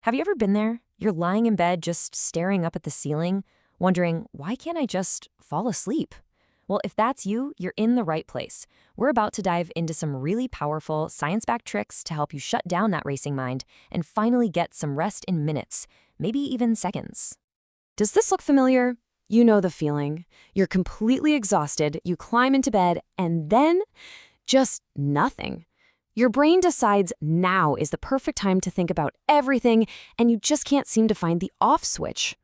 Have you ever been there? You're lying in bed just staring up at the ceiling, wondering, why can't I just fall asleep? Well, if that's you, you're in the right place. We're about to dive into some really powerful, science-backed tricks to help you shut down that racing mind and finally get some rest in minutes, maybe even seconds. Does this look familiar? You know the feeling. You're completely exhausted, you climb into bed, and then just nothing. Your brain decides now is the perfect time to think about everything, and you just can't seem to find the off switch.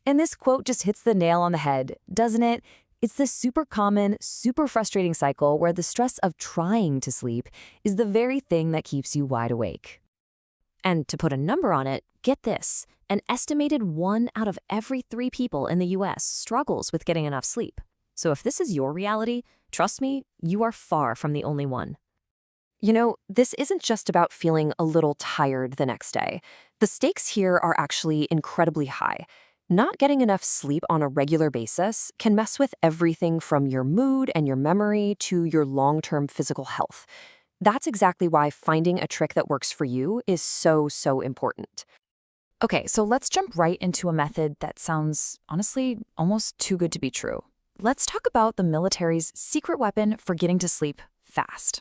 And this quote just hits the nail on the head, doesn't it? It's this super common, super frustrating cycle where the stress of trying to sleep is the very thing that keeps you wide awake. And to put a number on it, get this, an estimated 1 out of every 3 people in the US struggles with getting enough sleep. So if this is your reality, trust me, you are far from the only one. You know, this isn't just about feeling a little tired the next day. The stakes here are actually incredibly high. Not getting enough sleep on a regular basis can mess with everything from your mood and your memory to your long-term physical health. That's exactly why finding a trick that works for you is so important. Okay, so let's jump right into a method that sounds, honestly, almost too good to be true. Let's talk about the military's secret weapon for getting to sleep fast.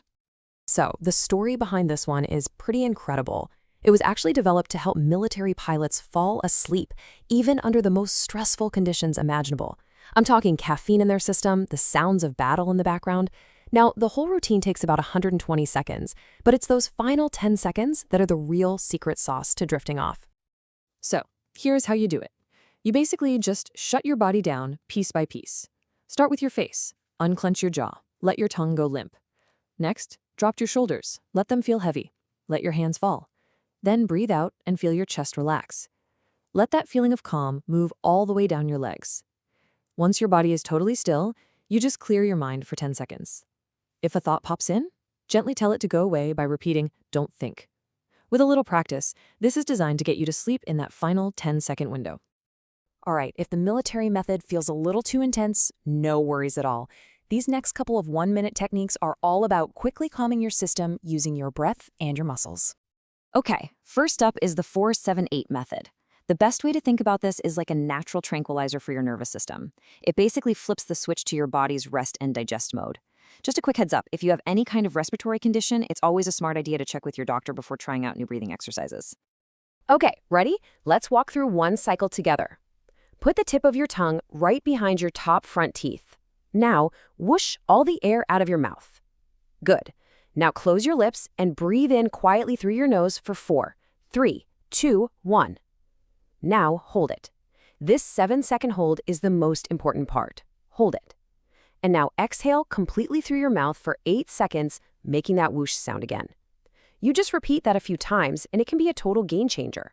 So, the story behind this one is pretty incredible. It was actually developed to help military pilots fall asleep, even under the most stressful conditions imaginable. I'm talking caffeine in their system, the sounds of battle in the background. Now, the whole routine takes about 120 seconds, but it's those final 10 seconds that are the real secret sauce to drifting off. So, here's how you do it. You basically just shut your body down piece by piece. Start with your face. Unclench your jaw. Let your tongue go limp. Next, drop your shoulders. Let them feel heavy. Let your hands fall. Then breathe out and feel your chest relax. Let that feeling of calm move all the way down your legs. Once your body is totally still, you just clear your mind for 10 seconds. If a thought pops in, gently tell it to go away by repeating, "Don't think." With a little practice, this is designed to get you to sleep in that final 10-second window. All right, if the military method feels a little too intense, no worries at all. These next couple of 1-minute techniques are all about quickly calming your system using your breath and your muscles. Okay, first up is the 4-7-8 method. The best way to think about this is like a natural tranquilizer for your nervous system. It basically flips the switch to your body's rest and digest mode. Just a quick heads up, if you have any kind of respiratory condition, it's always a smart idea to check with your doctor before trying out new breathing exercises. Okay, ready? Let's walk through one cycle together. Put the tip of your tongue right behind your top front teeth. Now, whoosh all the air out of your mouth. Good. Now close your lips and breathe in quietly through your nose for 4, 3, 2, 1. Now hold it. This 7-second hold is the most important part. Hold it. And now exhale completely through your mouth for 8 seconds, making that whoosh sound again. You just repeat that a few times and it can be a total game changer.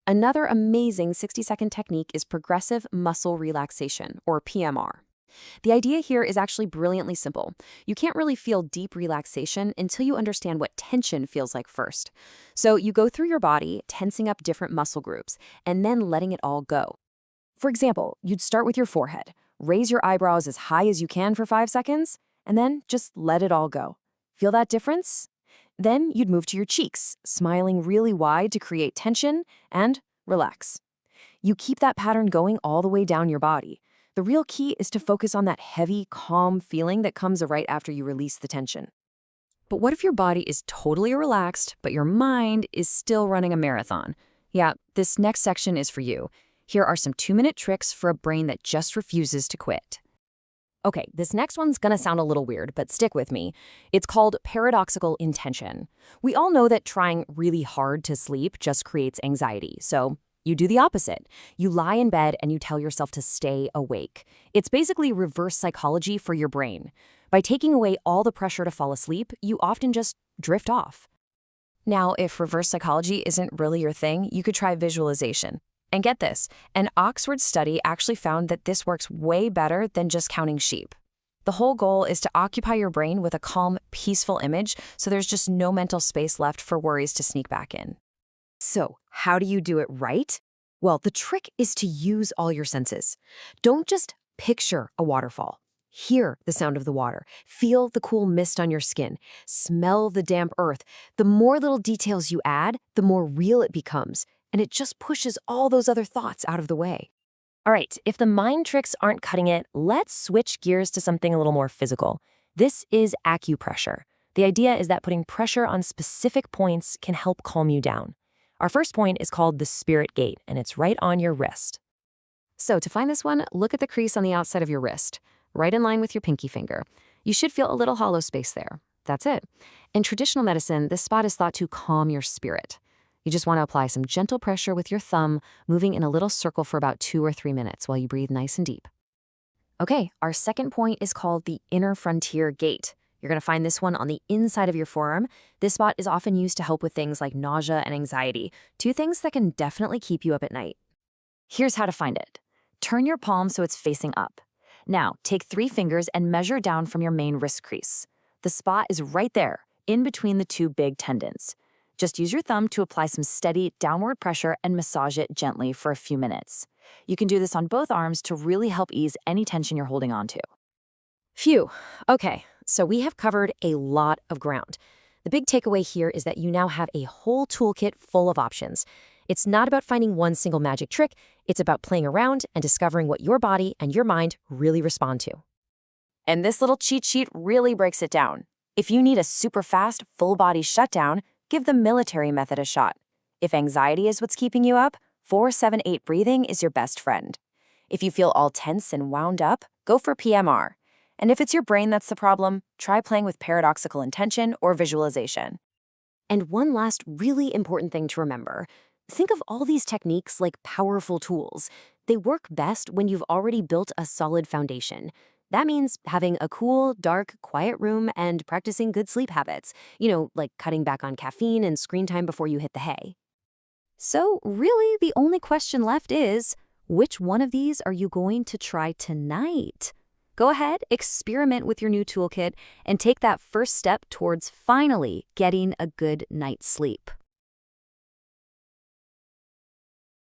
Another amazing 60-second technique is Progressive Muscle Relaxation, or PMR. The idea here is actually brilliantly simple. You can't really feel deep relaxation until you understand what tension feels like first. So you go through your body, tensing up different muscle groups, and then letting it all go. For example, you'd start with your forehead, raise your eyebrows as high as you can for 5 seconds, and then just let it all go. Feel that difference? Then you'd move to your cheeks, smiling really wide to create tension, and relax. You keep that pattern going all the way down your body. The real key is to focus on that heavy, calm feeling that comes right after you release the tension. But what if your body is totally relaxed, but your mind is still running a marathon? Yeah, this next section is for you. Here are some 2-minute tricks for a brain that just refuses to quit. Okay, this next one's gonna sound a little weird, but stick with me. It's called Paradoxical Intention. We all know that trying really hard to sleep just creates anxiety, so you do the opposite. You lie in bed and you tell yourself to stay awake. It's basically reverse psychology for your brain. By taking away all the pressure to fall asleep, you often just drift off. Now, if reverse psychology isn't really your thing, you could try visualization. And get this, an Oxford study actually found that this works way better than just counting sheep. The whole goal is to occupy your brain with a calm, peaceful image so there's just no mental space left for worries to sneak back in. So, how do you do it right? Well, the trick is to use all your senses. Don't just picture a waterfall. Hear the sound of the water. Feel the cool mist on your skin. Smell the damp earth. The more little details you add, the more real it becomes. and it just pushes all those other thoughts out of the way. All right, if the mind tricks aren't cutting it, let's switch gears to something a little more physical. This is acupressure. The idea is that putting pressure on specific points can help calm you down. Our first point is called the spirit gate, and it's right on your wrist. So to find this one, look at the crease on the outside of your wrist, right in line with your pinky finger. You should feel a little hollow space there. That's it. In traditional medicine, this spot is thought to calm your spirit. You just want to apply some gentle pressure with your thumb, moving in a little circle for about 2 or 3 minutes while you breathe nice and deep. Okay, our second point is called the inner frontier gate. You're going to find this one on the inside of your forearm. This spot is often used to help with things like nausea and anxiety, 2 things that can definitely keep you up at night. Here's how to find it. Turn your palm so it's facing up. Now, take 3 fingers and measure down from your main wrist crease. The spot is right there, in between the 2 big tendons. Just use your thumb to apply some steady downward pressure and massage it gently for a few minutes. You can do this on both arms to really help ease any tension you're holding on to. Phew. Okay, so we have covered a lot of ground. The big takeaway here is that you now have a whole toolkit full of options. It's not about finding one single magic trick, it's about playing around and discovering what your body and your mind really respond to. And this little cheat sheet really breaks it down. If you need a super fast, full body shutdown, give the military method a shot. If anxiety is what's keeping you up, 4-7-8 breathing is your best friend. If you feel all tense and wound up, go for PMR. And if it's your brain that's the problem, try playing with paradoxical intention or visualization. And one last really important thing to remember. Think of all these techniques like powerful tools. They work best when you've already built a solid foundation. That means having a cool, dark, quiet room and practicing good sleep habits. Like cutting back on caffeine and screen time before you hit the hay. So really, the only question left is, which one of these are you going to try tonight? Go ahead, experiment with your new toolkit, and take that first step towards finally getting a good night's sleep.